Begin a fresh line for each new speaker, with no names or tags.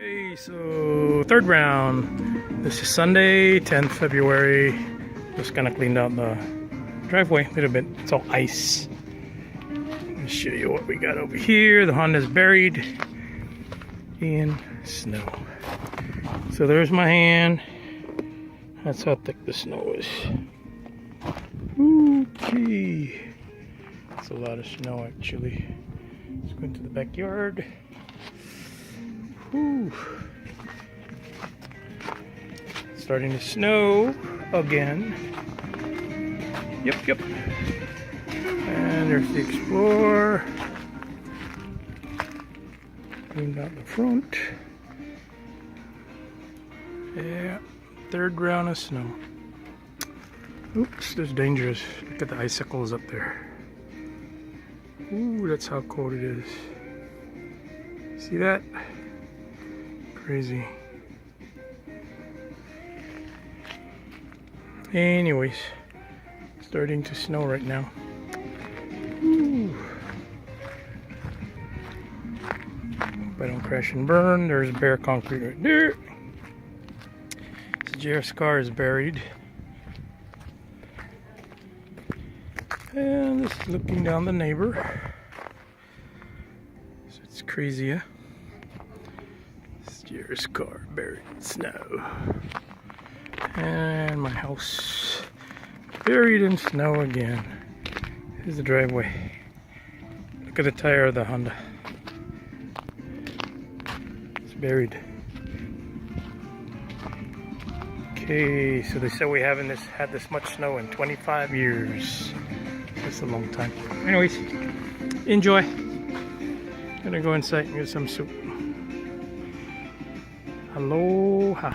Hey, so third round. This is Sunday, 10th February. Just kind of cleaned out the driveway a little bit. It's all ice. Let me show you what we got over here. The Honda's buried in snow. So there's my hand. That's how thick the snow is. Okay. It's a lot of snow actually. Let's go into the backyard. Whew. Starting to snow again. Yep. And there's the Explorer. Cleaned out the front. Yeah, third round of snow. Oops, that's dangerous. Look at the icicles up there. Ooh, that's how cold it is. See that? Crazy. Anyways, starting to snow right now. Ooh. Hope I don't crash and burn. There's bare concrete right there. This JR's car is buried. And this is looking down the neighbor. So it's crazy, huh? This JR's car buried in snow. And my house buried in snow again. Here's the driveway. Look at the tire of the Honda. It's buried. Okay, so they said we haven't had this much snow in 25 years. That's a long time. Anyways, enjoy. Gonna go inside and get some soup. Aloha.